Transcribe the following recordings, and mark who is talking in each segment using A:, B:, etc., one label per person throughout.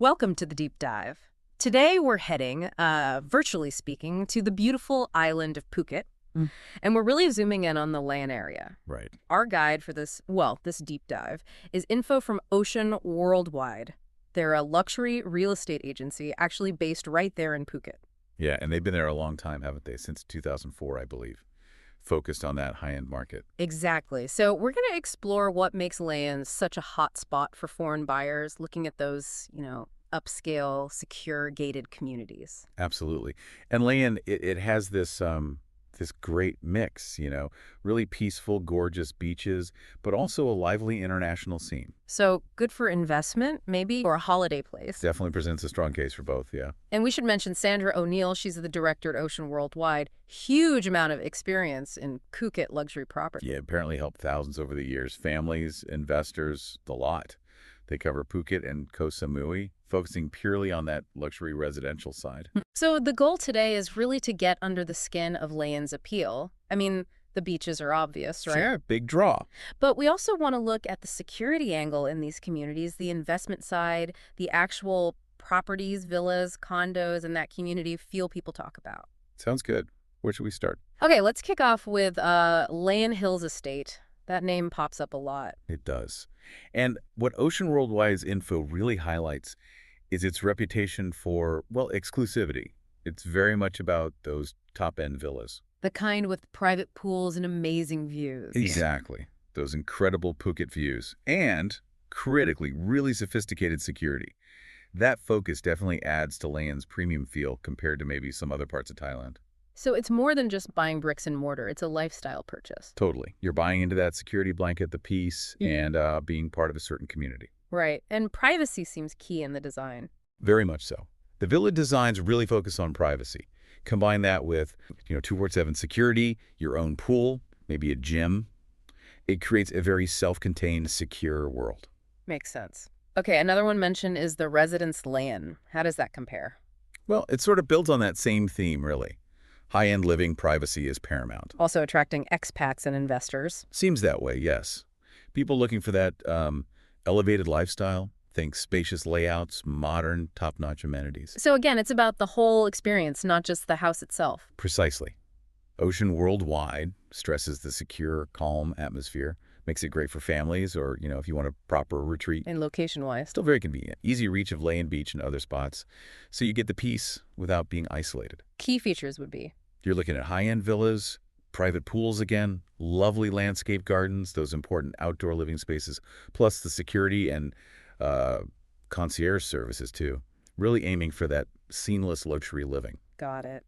A: Welcome to the deep dive. Today we're heading, virtually speaking, to the beautiful island of Phuket,
B: Mm.
A: and we're really zooming in on the Layan area.
B: Right.
A: Our guide for this deep dive is info from Ocean Worldwide. They're a luxury real estate agency actually based right there in Phuket.
B: Yeah, and they've been there a long time, haven't they? Since 2004, I believe. Focused on that high-end market.
A: Exactly. So we're going to explore what makes Layan such a hot spot for foreign buyers, looking at those, upscale, secure, gated communities.
B: Absolutely. And Layan, it has this great mix, really peaceful, gorgeous beaches, but also a lively international scene.
A: So good for investment, maybe, or a holiday place.
B: Definitely presents a strong case for both, yeah.
A: And we should mention Sandra O'Neill. She's the director at Ocean Worldwide. Huge amount of experience in Phuket luxury property.
B: Yeah, apparently helped thousands over the years. Families, investors, the lot. They cover Phuket and Koh Samui, focusing purely on that luxury residential side.
A: So the goal today is really to get under the skin of Layan's appeal. I mean, the beaches are obvious, right?
B: Sure, big draw.
A: But we also want to look at the security angle in these communities, the investment side, the actual properties, villas, condos, and that community feel people talk about.
B: Sounds good. Where should we start?
A: Okay, let's kick off with Layan Hills Estate. That name pops up a lot.
B: It does. And what Ocean Worldwide's info really highlights is its reputation for, well, exclusivity. It's very much about those top-end villas.
A: The kind with private pools and amazing views.
B: Exactly. Those incredible Phuket views. And, critically, really sophisticated security. That focus definitely adds to Layan's premium feel compared to maybe some other parts of Thailand.
A: So it's more than just buying bricks and mortar. It's a lifestyle purchase.
B: Totally. You're buying into that security blanket, the peace, and being part of a certain community.
A: Right. And privacy seems key in the design.
B: Very much so. The villa designs really focus on privacy. Combine that with, 24/7 security, your own pool, maybe a gym. It creates a very self-contained, secure world.
A: Makes sense. Okay, another one mentioned is the Residence Layan. How does that compare?
B: Well, it sort of builds on that same theme, really. High-end living, privacy is paramount.
A: Also attracting expats and investors.
B: Seems that way, yes. People looking for that elevated lifestyle, think spacious layouts, modern, top-notch amenities.
A: So again, it's about the whole experience, not just the house itself.
B: Precisely. Ocean Worldwide stresses the secure, calm atmosphere, makes it great for families or, if you want a proper retreat.
A: And location-wise.
B: Still very convenient. Easy reach of Layan Beach and other spots, so you get the peace without being isolated.
A: Key features would be?
B: You're looking at high-end villas, private pools again, lovely landscape gardens, those important outdoor living spaces, plus the security and concierge services too. Really aiming for that seamless luxury living.
A: Got it.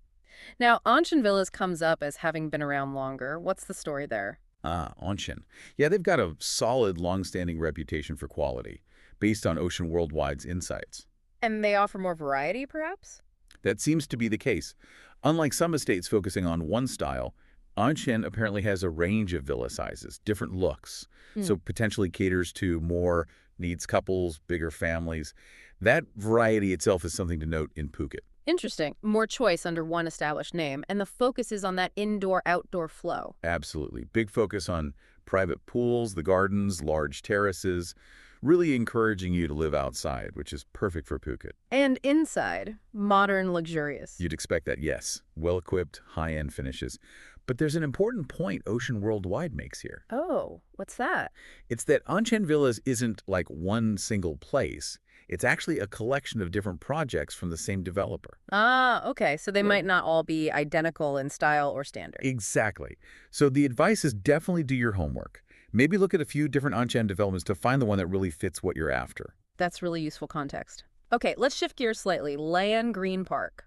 A: Now, Anshan Villas comes up as having been around longer. What's the story there?
B: Anshan. Yeah, they've got a solid, long-standing reputation for quality, based on Ocean Worldwide's insights.
A: And they offer more variety, perhaps?
B: That seems to be the case. Unlike some estates focusing on one style, Anshan apparently has a range of villa sizes, different looks, so potentially caters to more needs couples, bigger families. That variety itself is something to note in Phuket.
A: Interesting. More choice under one established name, and the focus is on that indoor-outdoor flow.
B: Absolutely. Big focus on private pools, the gardens, large terraces, really encouraging you to live outside, which is perfect for Phuket.
A: And inside, modern, luxurious.
B: You'd expect that, yes. Well-equipped, high-end finishes. But there's an important point Ocean Worldwide makes here.
A: Oh, what's that?
B: It's that Anshan Villas isn't like one single place. It's actually a collection of different projects from the same developer.
A: Ah, okay. So they might not all be identical in style or standard.
B: Exactly. So the advice is definitely do your homework. Maybe look at a few different Anshan developments to find the one that really fits what you're after.
A: That's really useful context. Okay, let's shift gears slightly. Layan Green Park.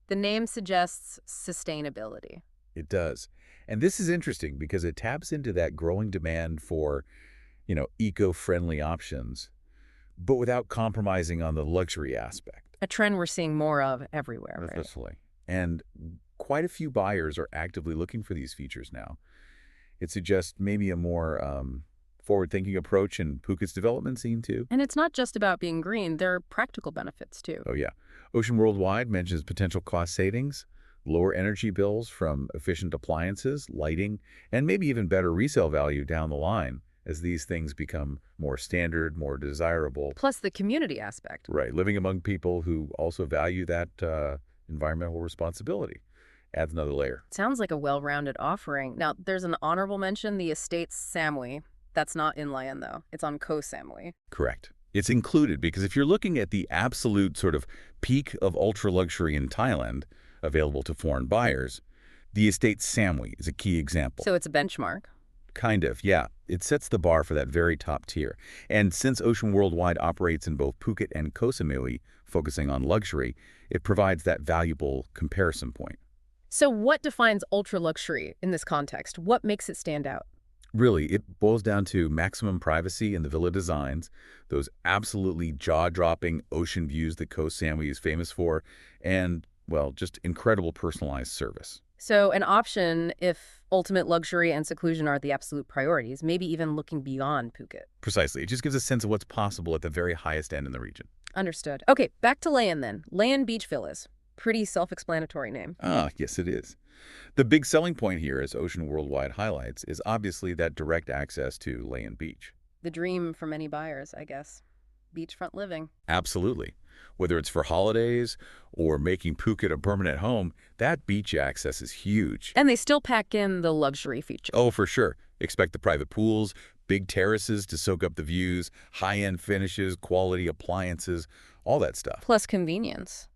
A: The name suggests sustainability.
B: It does. And this is interesting because it taps into that growing demand for, eco-friendly options, but without compromising on the luxury aspect.
A: A trend we're seeing more of everywhere, right?
B: Definitely. And quite a few buyers are actively looking for these features now. It suggests maybe a more forward-thinking approach in Phuket's development scene, too.
A: And it's not just about being green. There are practical benefits, too.
B: Oh, yeah. Ocean Worldwide mentions potential cost savings, lower energy bills from efficient appliances, lighting, and maybe even better resale value down the line as these things become more standard, more desirable.
A: Plus the community aspect.
B: Right, living among people who also value that environmental responsibility adds another layer.
A: Sounds like a well-rounded offering. Now, there's an honorable mention, the estate's Samui. That's not in Layan, though. It's on Koh Samui.
B: Correct. It's included because if you're looking at the absolute sort of peak of ultra-luxury in Thailand available to foreign buyers, the estate Samui is a key example.
A: So it's a benchmark.
B: Kind of, yeah. It sets the bar for that very top tier. And since Ocean Worldwide operates in both Phuket and Koh Samui, focusing on luxury, it provides that valuable comparison point.
A: So what defines ultra-luxury in this context? What makes it stand out?
B: Really, it boils down to maximum privacy in the villa designs, those absolutely jaw-dropping ocean views that Koh Samui is famous for, and, well, just incredible personalized service.
A: So an option if ultimate luxury and seclusion are the absolute priorities, maybe even looking beyond Phuket.
B: Precisely. It just gives a sense of what's possible at the very highest end in the region.
A: Understood. Okay, back to Layan then. Layan Beach Villas. Pretty self-explanatory name.
B: Ah, yes, it is. The big selling point here, as Ocean Worldwide highlights, is obviously that direct access to Layan Beach.
A: The dream for many buyers, I guess. Beachfront living.
B: Absolutely. Whether it's for holidays or making Phuket a permanent home, that beach access is huge.
A: And they still pack in the luxury feature.
B: Oh, for sure. Expect the private pools, big terraces to soak up the views, high-end finishes, quality appliances, all that stuff.
A: Plus convenience.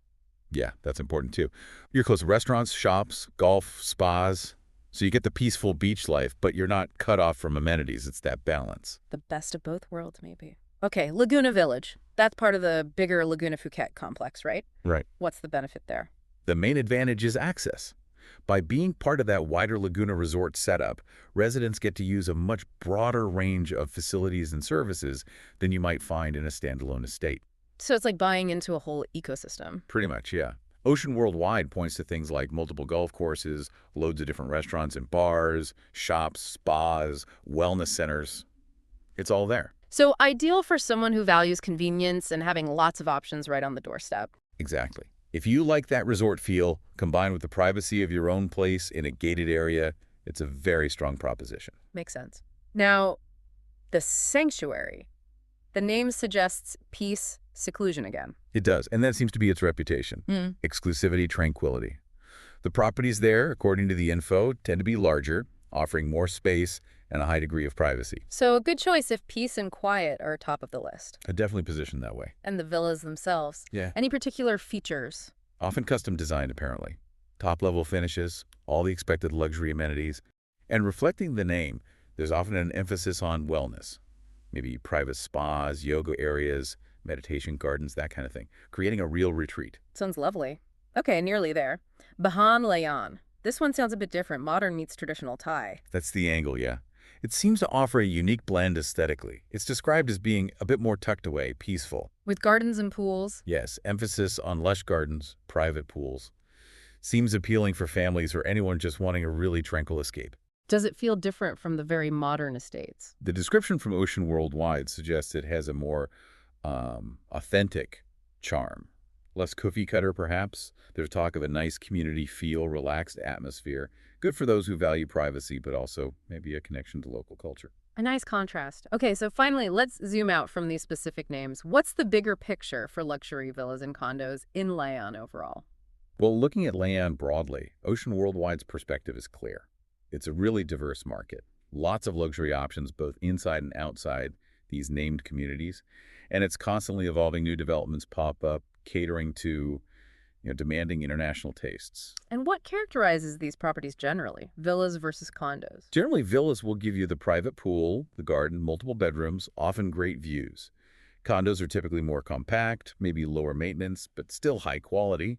B: Yeah, that's important too. You're close to restaurants, shops, golf, spas. So you get the peaceful beach life, but you're not cut off from amenities. It's that balance.
A: The best of both worlds, maybe. Okay, Laguna Village. That's part of the bigger Laguna Phuket complex, right?
B: Right.
A: What's the benefit there?
B: The main advantage is access. By being part of that wider Laguna resort setup, residents get to use a much broader range of facilities and services than you might find in a standalone estate.
A: So it's like buying into a whole ecosystem.
B: Pretty much, yeah. Ocean Worldwide points to things like multiple golf courses, loads of different restaurants and bars, shops, spas, wellness centers. It's all there.
A: So ideal for someone who values convenience and having lots of options right on the doorstep.
B: Exactly. If you like that resort feel, combined with the privacy of your own place in a gated area, it's a very strong proposition.
A: Makes sense. Now, the sanctuary. The name suggests peace, seclusion again.
B: It does, and that seems to be its reputation. Exclusivity, tranquility. The properties there, according to the info, tend to be larger, offering more space and a high degree of privacy.
A: So a good choice if peace and quiet are top of the list.
B: I definitely positioned that way.
A: And the villas themselves.
B: Yeah.
A: Any particular features?
B: Often custom designed, apparently. Top-level finishes, all the expected luxury amenities. And reflecting the name, there's often an emphasis on wellness. Maybe private spas, yoga areas, meditation gardens, that kind of thing. Creating a real retreat.
A: Sounds lovely. Okay, nearly there. Bahan Layan. This one sounds a bit different. Modern meets traditional Thai.
B: That's the angle, yeah. It seems to offer a unique blend aesthetically. It's described as being a bit more tucked away, peaceful.
A: With gardens and pools.
B: Yes, emphasis on lush gardens, private pools. Seems appealing for families or anyone just wanting a really tranquil escape.
A: Does it feel different from the very modern estates?
B: The description from Ocean Worldwide suggests it has a more authentic charm. Less cookie-cutter, perhaps. There's talk of a nice community feel, relaxed atmosphere. Good for those who value privacy, but also maybe a connection to local culture.
A: A nice contrast. Okay, so finally, let's zoom out from these specific names. What's the bigger picture for luxury villas and condos in Layan overall?
B: Well, looking at Layan broadly, Ocean Worldwide's perspective is clear. It's a really diverse market. Lots of luxury options both inside and outside these named communities. And it's constantly evolving. New developments pop up, catering to demanding international tastes.
A: And what characterizes these properties generally? Villas versus condos?
B: Generally, villas will give you the private pool, the garden, multiple bedrooms, often great views. Condos are typically more compact, maybe lower maintenance, but still high quality,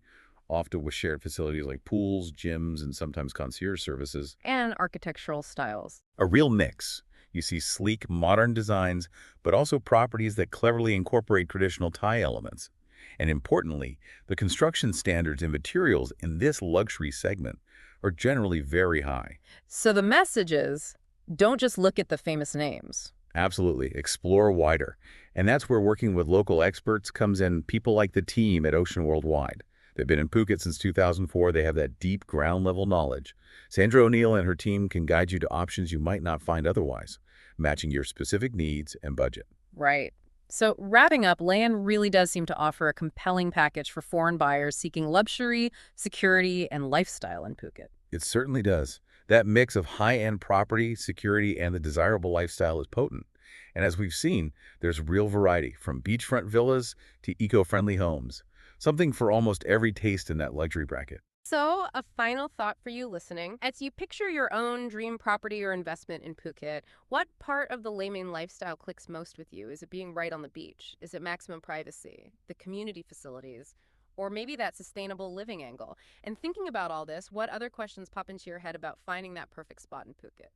B: often with shared facilities like pools, gyms, and sometimes concierge services.
A: And architectural styles.
B: A real mix. You see sleek, modern designs, but also properties that cleverly incorporate traditional Thai elements. And importantly, the construction standards and materials in this luxury segment are generally very high.
A: So the message is, don't just look at the famous names.
B: Absolutely. Explore wider. And that's where working with local experts comes in, people like the team at Ocean Worldwide. They've been in Phuket since 2004. They have that deep ground-level knowledge. Sandra O'Neill and her team can guide you to options you might not find otherwise, matching your specific needs and budget.
A: Right. So, wrapping up, Layan really does seem to offer a compelling package for foreign buyers seeking luxury, security, and lifestyle in Phuket.
B: It certainly does. That mix of high-end property, security, and the desirable lifestyle is potent. And as we've seen, there's real variety, from beachfront villas to eco-friendly homes. Something for almost every taste in that luxury bracket.
A: So, a final thought for you listening. As you picture your own dream property or investment in Phuket, what part of the layman lifestyle clicks most with you? Is it being right on the beach? Is it maximum privacy? The community facilities? Or maybe that sustainable living angle? And thinking about all this, what other questions pop into your head about finding that perfect spot in Phuket?